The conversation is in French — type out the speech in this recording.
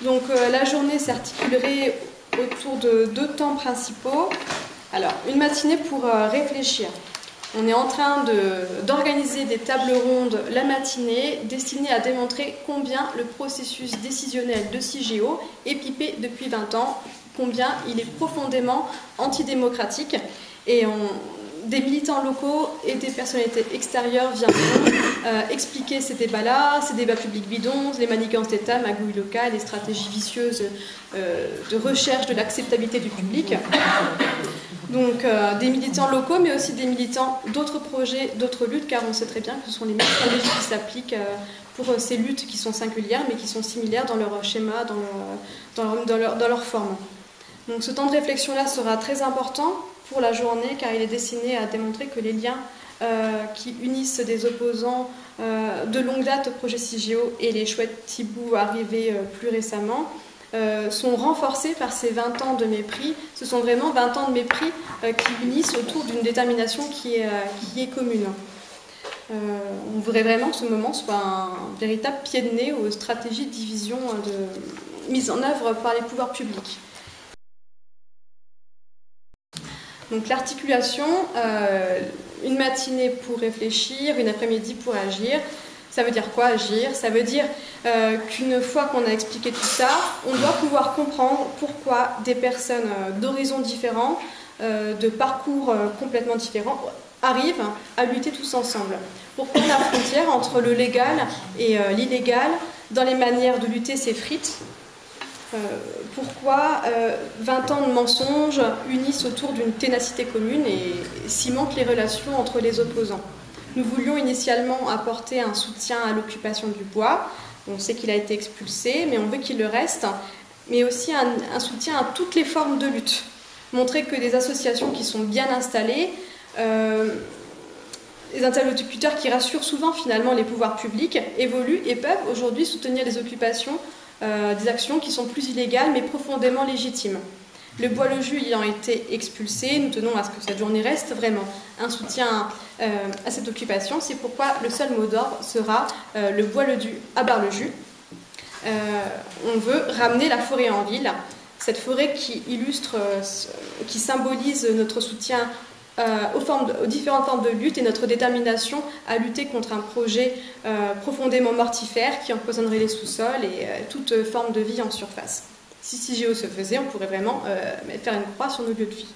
Donc la journée s'articulerait autour de 2 temps principaux. Alors, une matinée pour réfléchir. On est en train d'organiser des tables rondes la matinée destinées à démontrer combien le processus décisionnel de CIGEO est pipé depuis 20 ans, combien il est profondément antidémocratique. Et des militants locaux et des personnalités extérieures viendront expliquer ces débats-là, ces débats publics bidons, les manigances d'État, magouilles locales, les stratégies vicieuses de recherche de l'acceptabilité du public. Donc des militants locaux, mais aussi des militants d'autres projets, d'autres luttes, car on sait très bien que ce sont les mêmes stratégies qui s'appliquent pour ces luttes qui sont singulières, mais qui sont similaires dans leur schéma, dans leur forme. Donc ce temps de réflexion-là sera très important pour la journée, car il est destiné à démontrer que les liens qui unissent des opposants de longue date au projet CIGEO et les chouettes Thibou arrivés plus récemment sont renforcés par ces 20 ans de mépris. Ce sont vraiment 20 ans de mépris qui unissent autour d'une détermination qui est commune. On voudrait vraiment que ce moment soit un véritable pied de nez aux stratégies de division mises en œuvre par les pouvoirs publics. Donc l'articulation, une matinée pour réfléchir, une après-midi pour agir. Ça veut dire quoi, agir? Ça veut dire qu'une fois qu'on a expliqué tout ça, on doit pouvoir comprendre pourquoi des personnes d'horizons différents, de parcours complètement différents, arrivent à lutter tous ensemble. Pourquoi la frontière entre le légal et l'illégal, dans les manières de lutter, s'effrite? Pourquoi 20 ans de mensonges unissent autour d'une ténacité commune et cimentent les relations entre les opposants? Nous voulions initialement apporter un soutien à l'occupation du bois. On sait qu'il a été expulsé, mais on veut qu'il le reste, mais aussi un soutien à toutes les formes de lutte. Montrer que des associations qui sont bien installées, les interlocuteurs qui rassurent souvent finalement les pouvoirs publics, évoluent et peuvent aujourd'hui soutenir des occupations, des actions qui sont plus illégales mais profondément légitimes. Le Bois-le-Jus ayant été expulsé, nous tenons à ce que cette journée reste vraiment un soutien à cette occupation. C'est pourquoi le seul mot d'ordre sera le Bois-le-Jus à Bar-le-Jus. On veut ramener la forêt en ville, cette forêt qui illustre, qui symbolise notre soutien aux différentes formes de lutte et notre détermination à lutter contre un projet profondément mortifère qui empoisonnerait les sous-sols et toute forme de vie en surface. Si CIGEO se faisait, on pourrait vraiment faire une croix sur nos lieux de vie.